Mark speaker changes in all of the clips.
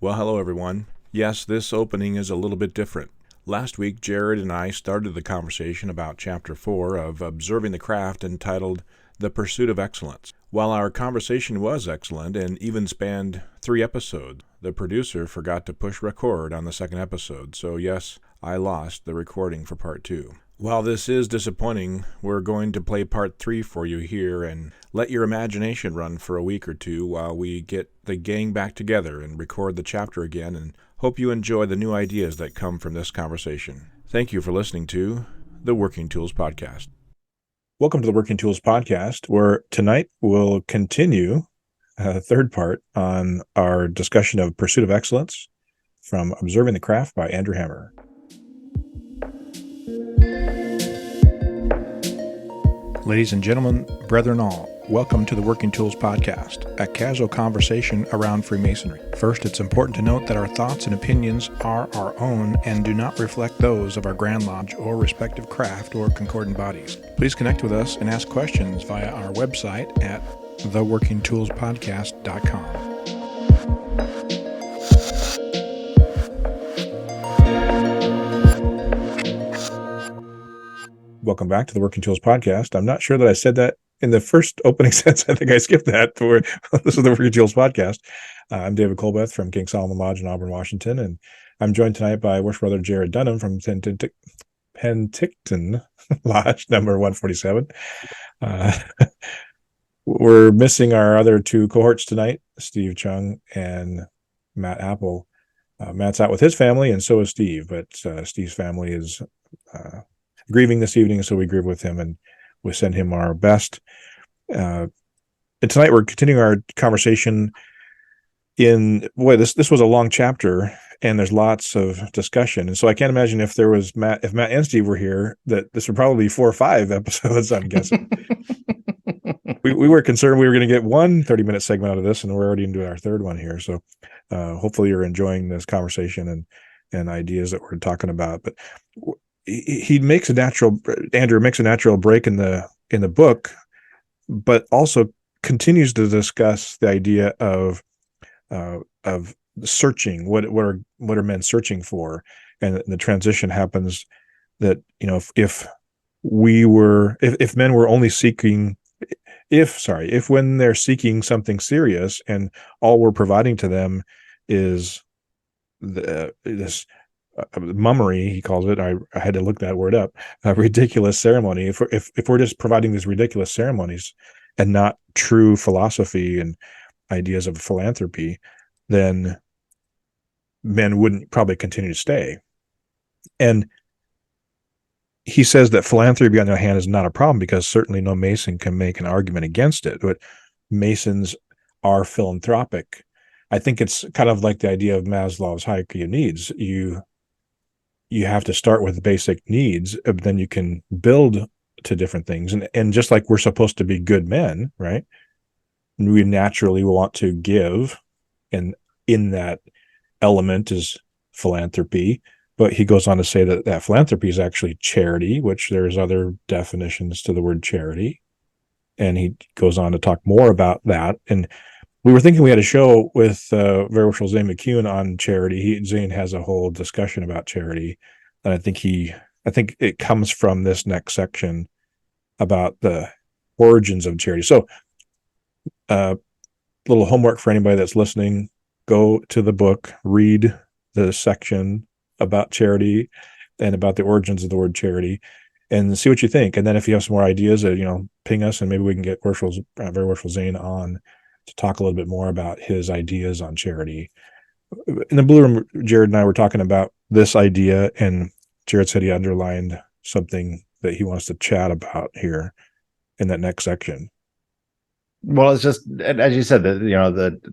Speaker 1: Well, hello everyone. Yes, this opening is a little bit different. Last week, Jarrod and I started the conversation about Chapter 4 of Observing the Craft entitled The Pursuit of Excellence. While our conversation was excellent and even spanned 3 episodes, the producer forgot to push record on the second episode, so yes, I lost the recording for Part 2. While this is disappointing, we're going to play Part 3 for you here and let your imagination run for a week or two while we get the gang back together and record the chapter again, and hope you enjoy the new ideas that come from this conversation. Thank you for listening to the Working Tools Podcast. Welcome to the Working Tools Podcast, where tonight we'll continue a third part on our discussion of Pursuit of Excellence from Observing the Craft by Andrew Hammer. Ladies and gentlemen, brethren all, welcome to the Working Tools Podcast, a casual conversation around Freemasonry. First, it's important to note that our thoughts and opinions are our own and do not reflect those of our Grand Lodge or respective craft or concordant bodies. Please connect with us and ask questions via our website at theworkingtoolspodcast.com. Welcome back to the Working Tools Podcast. I'm not sure that I said that in the first opening sentence. I think I skipped that. This is the Working Tools Podcast. I'm David Colbeth from King Solomon Lodge in Auburn, Washington, and I'm joined tonight by Worship Brother Jarrod Dunham from Penticton Lodge, number 147. We're missing our other 2 cohorts tonight, Steve Chung and Matt Appel. Matt's out with his family, and so is Steve, but Steve's family is grieving this evening, so we grieve with him and we send him our best. And tonight we're continuing our conversation this was a long chapter and there's lots of discussion. And so I can't imagine if Matt and Steve were here, that this would probably be 4 or 5 episodes, I'm guessing. we were concerned we were going to get one 30-minute segment out of this, and we're already into our 3rd one here. So hopefully you're enjoying this conversation and ideas that we're talking about. But Andrew makes a natural break in the book, but also continues to discuss the idea of searching. What are men searching for? And the transition happens that, if men were only seeking, if when they're seeking something serious and all we're providing to them is this mummery, he calls it. I had to look that word up. Ridiculous ceremony. If we're just providing these ridiculous ceremonies and not true philosophy and ideas of philanthropy, then men wouldn't probably continue to stay. And he says that philanthropy, on the other hand, is not a problem because certainly no Mason can make an argument against it. But Masons are philanthropic. I think it's kind of like the idea of Maslow's hierarchy of needs. You have to start with basic needs, then you can build to different things. And just like we're supposed to be good men, right? We naturally want to give, and in that element is philanthropy. But he goes on to say that philanthropy is actually charity, which there's other definitions to the word charity. And he goes on to talk more about that. And we were thinking we had a show with Very Worshipful Zane McCune on charity. Zane has a whole discussion about charity, and I think it comes from this next section about the origins of charity. So, little homework for anybody that's listening: go to the book, read the section about charity and about the origins of the word charity, and see what you think. And then if you have some more ideas, ping us, and maybe we can get Very Worshipful Zane on to talk a little bit more about his ideas on charity. In the Blue Room, Jarrod and I were talking about this idea, and Jarrod said he underlined something that he wants to chat about here in that next section.
Speaker 2: Well, it's just, as you said, that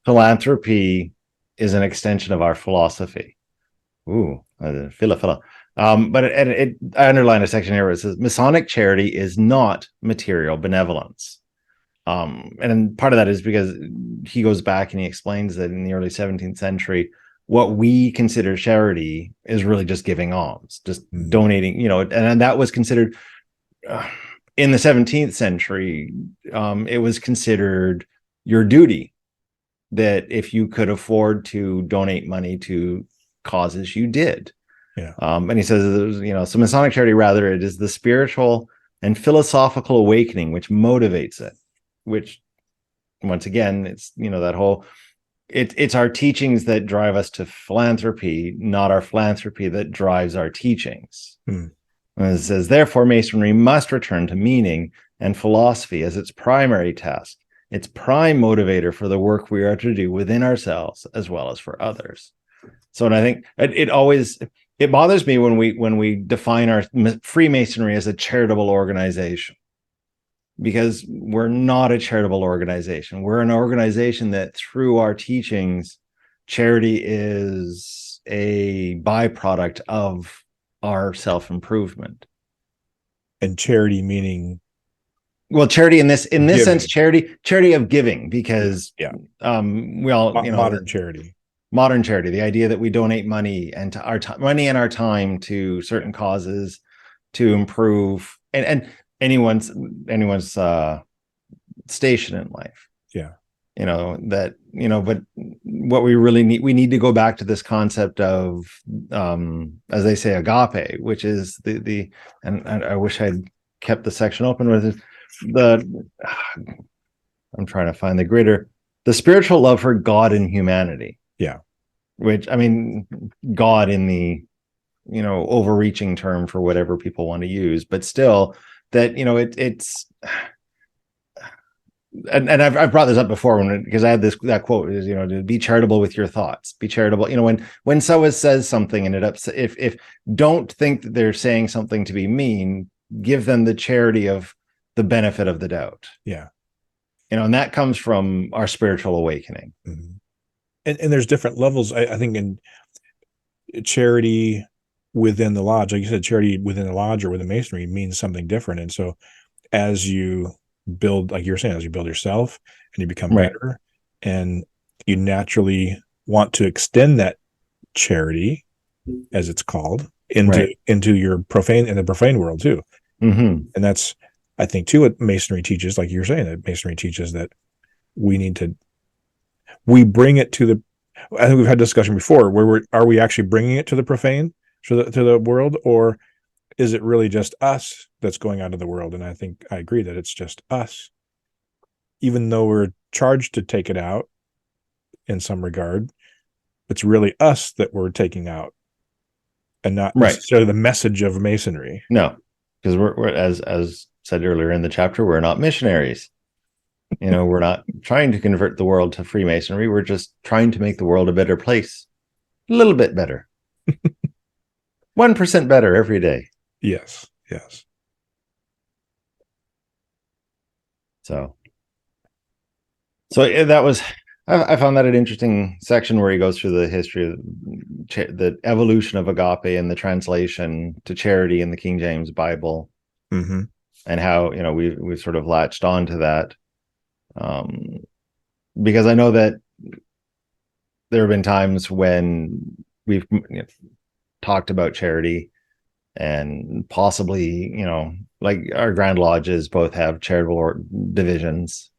Speaker 2: philanthropy is an extension of our philosophy. Ooh, filla. But I underlined a section here where it says Masonic charity is not material benevolence. And part of that is because he goes back and he explains that in the early 17th century, what we consider charity is really just giving alms, just donating, and that was considered in the 17th century. It was considered your duty that if you could afford to donate money to causes, you did.
Speaker 1: Yeah.
Speaker 2: And he says, so Masonic charity, rather, it is the spiritual and philosophical awakening which motivates it, which, once again, it's, that whole, it's our teachings that drive us to philanthropy, not our philanthropy that drives our teachings. And it says, therefore, Masonry must return to meaning and philosophy as its primary task, its prime motivator for the work we are to do within ourselves as well as for others. So, and I think it bothers me when we define our Freemasonry as a charitable organization, because we're not a charitable organization. We're an organization that, through our teachings, charity is a byproduct of our self-improvement.
Speaker 1: And charity meaning,
Speaker 2: well, charity in this
Speaker 1: giving.
Speaker 2: sense, charity of giving, because we all, modern charity, the idea that we donate money and our time to certain causes to improve and anyone's station in life.
Speaker 1: Yeah.
Speaker 2: But what we really need, we need to go back to this concept of, as they say, agape, which is and I wish I'd kept the section open with it. I'm trying to find the spiritual love for God and humanity.
Speaker 1: Yeah.
Speaker 2: Which, I mean, God in the, overreaching term for whatever people want to use, but still that, it's, and I've brought this up before because I had that quote is, to be charitable with your thoughts, be charitable. When someone says something and it upset, if don't think that they're saying something to be mean, give them the charity of the benefit of the doubt.
Speaker 1: Yeah.
Speaker 2: And that comes from our spiritual awakening.
Speaker 1: Mm-hmm. And there's different levels, I think, in charity within the lodge. Like you said, charity within the lodge or within Masonry means something different. And so as you build, like you were saying, as you build yourself and you become better, and you naturally want to extend that charity, as it's called, into your the profane world too.
Speaker 2: Mm-hmm.
Speaker 1: And that's, I think, too, what Masonry teaches. Like you're saying, that Masonry teaches that we bring it to I think we've had a discussion before where are we actually bringing it to the profane, to the world, or is it really just us that's going out of the world? And I think I agree that it's just us, even though we're charged to take it out in some regard. It's really us that we're taking out, and not necessarily the message of Masonry.
Speaker 2: No, because we're as said earlier in the chapter, we're not missionaries. We're not trying to convert the world to Freemasonry. We're just trying to make the world a better place, a little bit better, 1% better every day.
Speaker 1: Yes.
Speaker 2: So that was, I found that an interesting section where he goes through the history of the evolution of agape and the translation to charity in the King James Bible, and how we've sort of latched on to that. Because I know that there have been times when we've talked about charity, and possibly, like our Grand Lodges both have charitable divisions,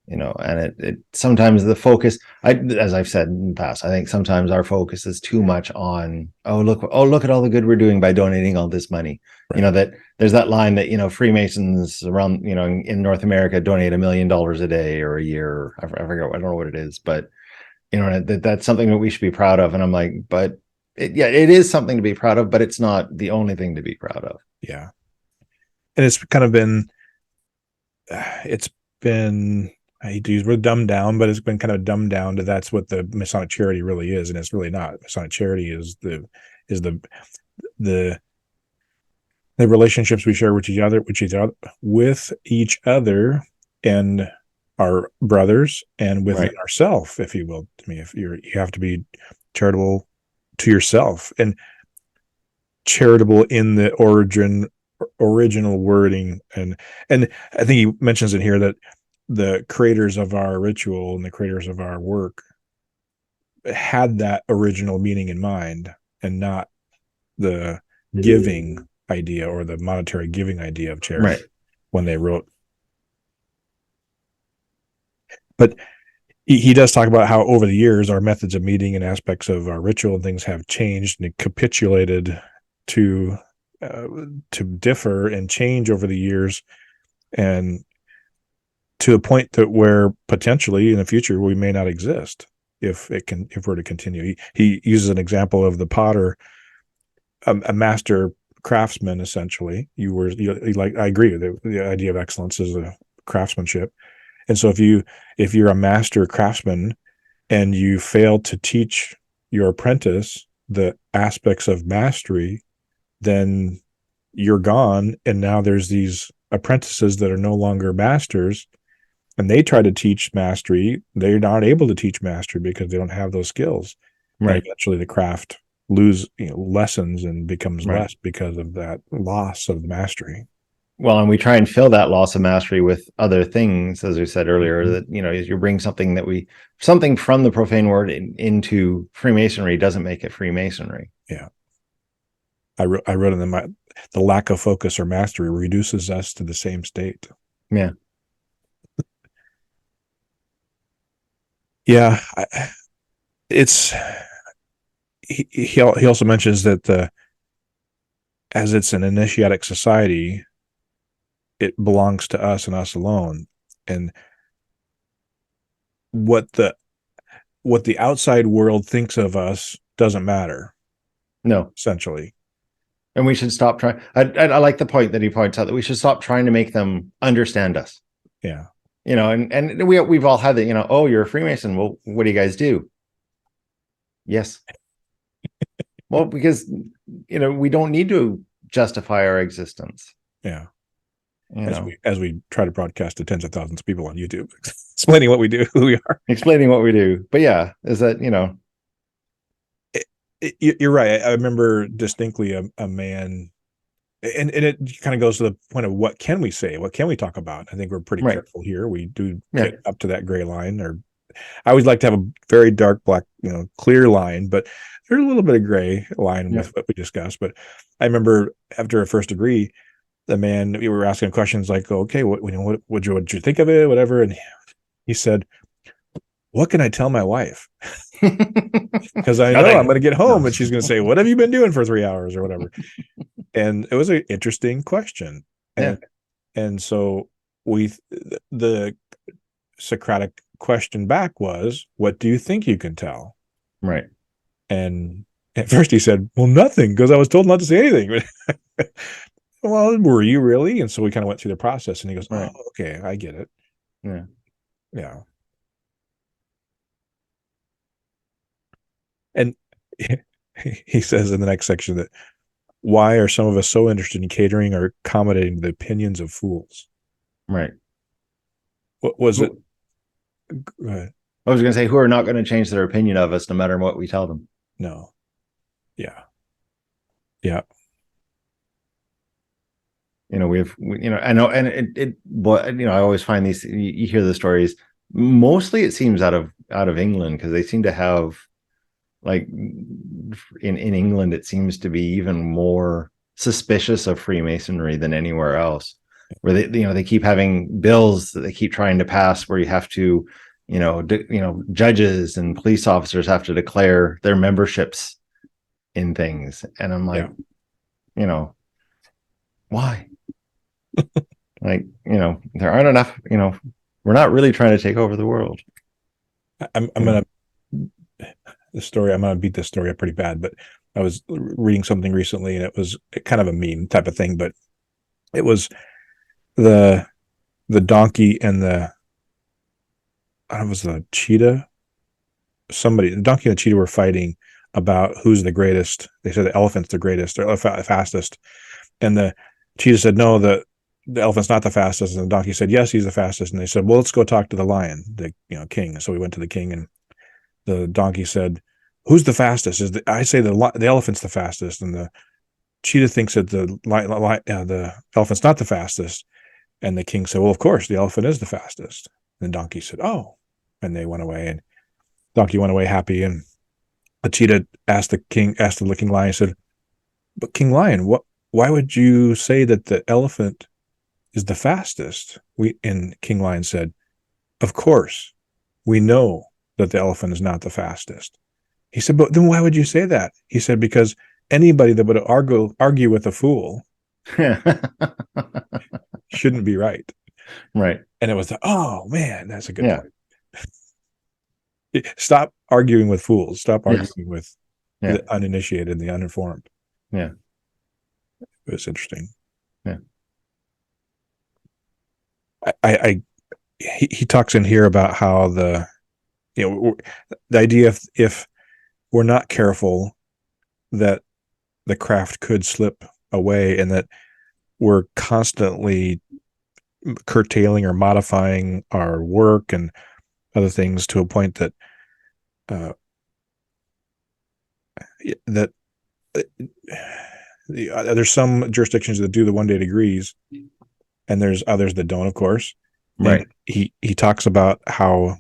Speaker 2: and it sometimes the focus, as I've said in the past, I think sometimes our focus is too much on, look at all the good we're doing by donating all this money. That there's that line that, Freemasons around, in North America donate $1 million a day or a year. I forget, I don't know what it is, but that's something that we should be proud of. And I'm like, but it is something to be proud of, but it's not the only thing to be proud of.
Speaker 1: Yeah. And it's kind of been, I hate to use the word dumbed down, but it's been kind of dumbed down to that's what the Masonic charity really is. And it's really not. Masonic charity is the relationships we share with each other and our brothers, and within ourselves, if you will. To me, you have to be charitable to yourself, and charitable in the original wording. And I think he mentions in here that the creators of our ritual and the creators of our work had that original meaning in mind, and not the giving idea or the monetary giving idea of charity when they wrote. But he does talk about how over the years our methods of meeting and aspects of our ritual and things have changed and capitulated to differ and change over the years, and to a point that where potentially in the future we may not exist if we're to continue. He uses an example of the potter, a master craftsman. Essentially, I agree with the idea of excellence is a craftsmanship. And so if you're a master craftsman and you fail to teach your apprentice the aspects of mastery, then you're gone. And now there's these apprentices that are no longer masters, and they try to teach mastery. They're not able to teach mastery because they don't have those skills. Right. And eventually the craft lessens and becomes less because of that loss of mastery.
Speaker 2: Well, and we try and fill that loss of mastery with other things, as we said earlier, that, you bring something from the profane world into Freemasonry doesn't make it Freemasonry.
Speaker 1: Yeah. I wrote in the lack of focus or mastery reduces us to the same state.
Speaker 2: Yeah.
Speaker 1: Yeah. He also mentions that as it's an initiatic society, it belongs to us and us alone. And what the outside world thinks of us doesn't matter.
Speaker 2: No,
Speaker 1: essentially.
Speaker 2: And we should stop trying. I like the point that he points out that we should stop trying to make them understand us.
Speaker 1: Yeah.
Speaker 2: And we've all had that, oh, you're a Freemason. Well, what do you guys do? Yes. Well, because, we don't need to justify our existence.
Speaker 1: Yeah. As we try to broadcast to tens of thousands of people on YouTube, explaining what we do, who we are.
Speaker 2: Explaining what we do. But yeah, is that,
Speaker 1: You're right. I remember distinctly a man, and it kind of goes to the point of what can we say? What can we talk about? I think we're pretty careful here. We do get up to that gray line, or I always like to have a very dark black, clear line, but there's a little bit of gray line with what we discussed. But I remember after a first degree, the man, we were asking questions like, okay, what would you think of it? Whatever. And he said, what can I tell my wife? Because I know I'm going to get home and she's going to say, what have you been doing for 3 hours or whatever? And it was an interesting question. And so the Socratic question back was, what do you think you can tell?
Speaker 2: Right.
Speaker 1: And at first he said, well, nothing, because I was told not to say anything. Well, were you really? And so we kind of went through the process, and he goes, oh, okay, I get it.
Speaker 2: Yeah.
Speaker 1: Yeah. And he says in the next section that why are some of us so interested in catering or accommodating the opinions of fools?
Speaker 2: Right.
Speaker 1: What was it? Go ahead.
Speaker 2: I was going to say, who are not going to change their opinion of us no matter what we tell them.
Speaker 1: No. Yeah. Yeah.
Speaker 2: I know, and I always find these, you hear the stories, mostly it seems out of England, because they seem to have, like, in England, it seems to be even more suspicious of Freemasonry than anywhere else, where they keep having bills that they keep trying to pass where you have to, judges and police officers have to declare their memberships in things. And I'm like, why? Like, there aren't enough, we're not really trying to take over the world.
Speaker 1: I'm going to beat this story up pretty bad, but I was reading something recently and it was kind of a meme type of thing, but it was the donkey and the cheetah. The donkey and the cheetah were fighting about who's the greatest. They said the elephant's the greatest or fastest. And the cheetah said, no, the elephant's not the fastest. And the donkey said, yes, he's the fastest. And they said, well, let's go talk to the lion, the king. So we went to the king, and the donkey said, who's the fastest? I say the elephant's the fastest. And the cheetah thinks that the elephant's not the fastest. And the king said, well, of course, the elephant is the fastest. And the donkey said, oh. And they went away, and donkey went away happy. And the cheetah asked the king lion, said, but King Lion, why would you say that the elephant is the fastest? And King Lion said, of course, we know that the elephant is not the fastest. He said, but then why would you say that? He said, because anybody that would argue with a fool shouldn't be right.
Speaker 2: Right.
Speaker 1: And it was, oh man, that's a good
Speaker 2: Yeah.
Speaker 1: point. Stop arguing with fools. Stop arguing with the uninitiated and the uninformed.
Speaker 2: Yeah.
Speaker 1: It was interesting.
Speaker 2: Yeah.
Speaker 1: He talks in here about how the idea if we're not careful, that the craft could slip away, and that we're constantly curtailing or modifying our work and other things to a point that there's some jurisdictions that do the 1 day degrees, and there's others that don't, of course.
Speaker 2: Right.
Speaker 1: And he talks about how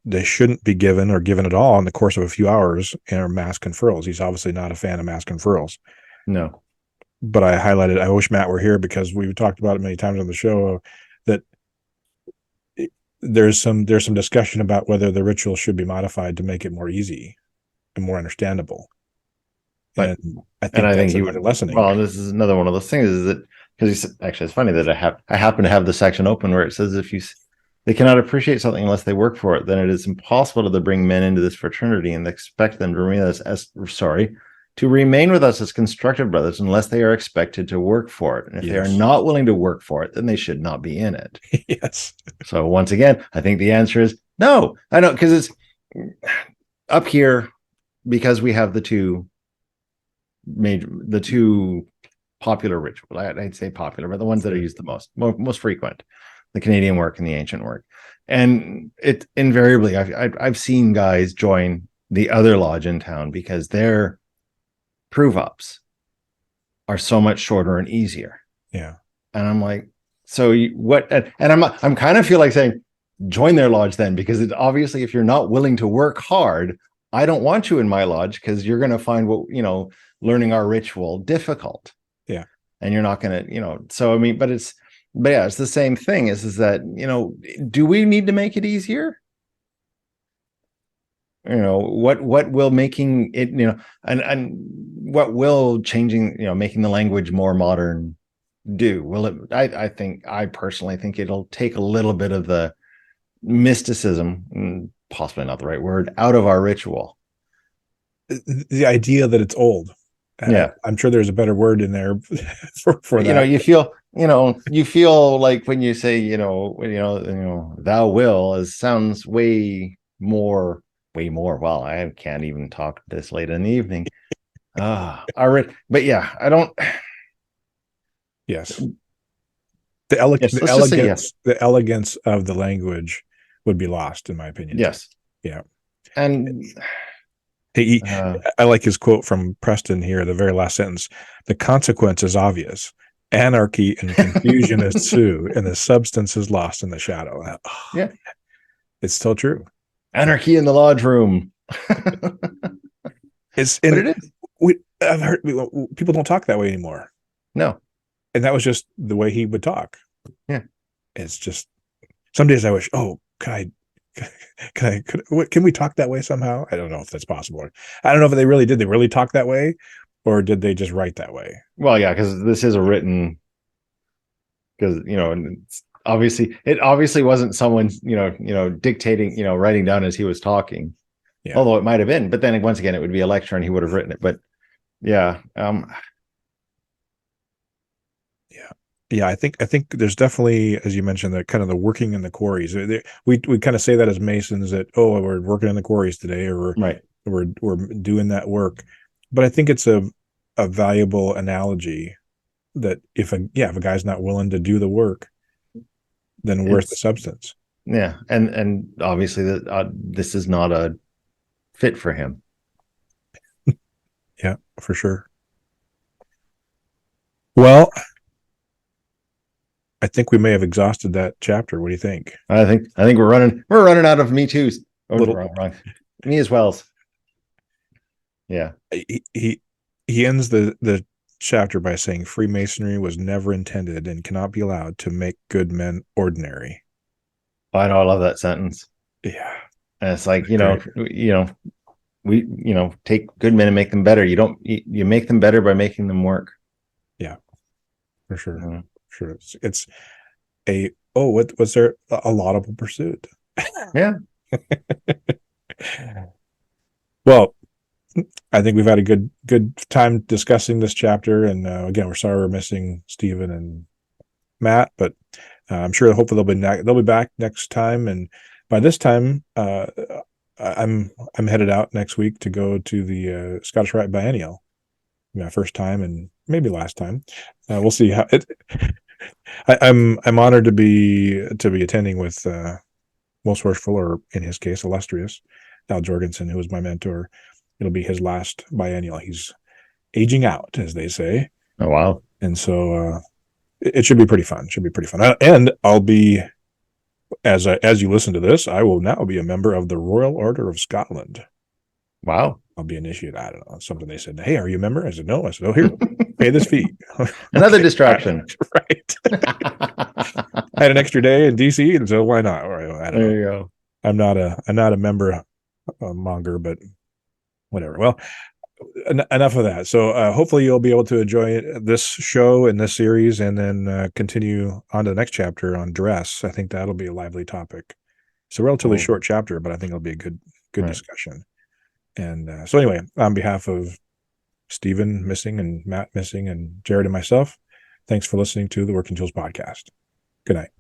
Speaker 1: they shouldn't be given or given at all in the course of a few hours in our mass conferrals. He's obviously not a fan of mass conferrals.
Speaker 2: No.
Speaker 1: But I highlighted, I wish Matt were here, because we've talked about it many times on the show, that there's some discussion about whether the ritual should be modified to make it more easy and more understandable.
Speaker 2: But,
Speaker 1: and I think he would lessening.
Speaker 2: Well, this is another one of those things, is that because actually it's funny that I happen to have the section open where it says they cannot appreciate something unless they work for it, then it is impossible to bring men into this fraternity and expect them to remain with us as constructive brothers unless they are expected to work for it. And if they are not willing to work for it, then they should not be in it.
Speaker 1: Yes.
Speaker 2: So once again, I think the answer is no. I know, because it's up here, because we have the two popular rituals. I'd say popular, but the ones that are used the most frequent, the Canadian work and the ancient work. And it invariably, I've seen guys join the other lodge in town because their prove-ups are so much shorter and easier.
Speaker 1: Yeah.
Speaker 2: And I'm like, so what? And I'm kind of feel like saying, join their lodge then, because it's obviously, if you're not willing to work hard, I don't want you in my lodge, because you're going to find learning our ritual difficult.
Speaker 1: Yeah.
Speaker 2: And you're not going to, so I mean, but it's the same thing is that, do we need to make it easier? What will making it, and what will changing, making the language more modern do? Will it, I personally think it'll take a little bit of the mysticism, possibly not the right word, out of our ritual.
Speaker 1: The idea that it's old.
Speaker 2: Yeah.
Speaker 1: I'm sure there's a better word in there for that.
Speaker 2: You feel like when you say, thou will, it sounds way more. Well, I can't even talk this late in the evening. But yeah, I don't.
Speaker 1: Yes. The elegance of the language would be lost, in my opinion.
Speaker 2: Yes.
Speaker 1: Yeah.
Speaker 2: And
Speaker 1: I like his quote from Preston here, the very last sentence. The consequence is obvious. Anarchy and confusion ensue, and the substance is lost in the shadow.
Speaker 2: Yeah.
Speaker 1: It's still true.
Speaker 2: Anarchy in the lodge room.
Speaker 1: I've heard people don't talk that way anymore.
Speaker 2: No.
Speaker 1: And that was just the way he would talk.
Speaker 2: Yeah.
Speaker 1: It's just, some days I wish, can we talk that way somehow? I don't know if that's possible. I don't know if they really did. They really talk that way, or did they just write that way?
Speaker 2: Well, yeah, because this is a written, because, it obviously wasn't someone, dictating, writing down as he was talking. Yeah. Although it might have been, but then once again, it would be a lecture and he would have written it. But yeah.
Speaker 1: Yeah, I think there's definitely, as you mentioned, the kind of the working in the quarries. We kind of say that as Masons, that we're working in the quarries today, or we're doing that work. But I think it's a valuable analogy that if a guy's not willing to do the work, then where's the substance?
Speaker 2: Yeah, and obviously that this is not a fit for him.
Speaker 1: Yeah, for sure. Well, I think we may have exhausted that chapter. What do you think?
Speaker 2: I think we're running out of me too's. Wrong. Me as well. Yeah.
Speaker 1: He ends the chapter by saying Freemasonry was never intended and cannot be allowed to make good men ordinary.
Speaker 2: I know, I love that sentence.
Speaker 1: Yeah.
Speaker 2: And it's like,
Speaker 1: Great.
Speaker 2: we, take good men and make them better. You make them better by making them work.
Speaker 1: Yeah, for sure.
Speaker 2: Mhm.
Speaker 1: Sure. It's a, oh, what was there? A laudable pursuit.
Speaker 2: Yeah.
Speaker 1: Well, I think we've had a good time discussing this chapter. And again, we're sorry we're missing Stephen and Matt, but I'm sure hopefully they'll be back next time. And by this time, I'm headed out next week to go to the Scottish Rite Biennial. My first time and maybe last time. We'll see how it. I'm honored to be attending with most worshipful, or in his case, illustrious Al Jorgensen, who was my mentor. It'll be his last biennial. He's aging out, as they say.
Speaker 2: Oh, wow.
Speaker 1: And so it should be pretty fun. Should be pretty fun. And I'll be, as you listen to this, I will now be a member of the Royal Order of Scotland.
Speaker 2: Wow.
Speaker 1: I'll be initiated. I don't know. Something they said, hey, are you a member? I said, no. I said, oh, here, pay this fee.
Speaker 2: Another distraction.
Speaker 1: Right. I had an extra day in DC, and so why not? I don't know.
Speaker 2: You go.
Speaker 1: I'm not a member monger, but whatever. Well, enough of that. So hopefully you'll be able to enjoy this show and this series, and then continue on to the next chapter on dress. I think that'll be a lively topic. It's a relatively short chapter, but I think it'll be a good discussion. And so anyway, on behalf of Stephen Missing and Matt Missing and Jarrod and myself, thanks for listening to the Working Tools Podcast. Good night.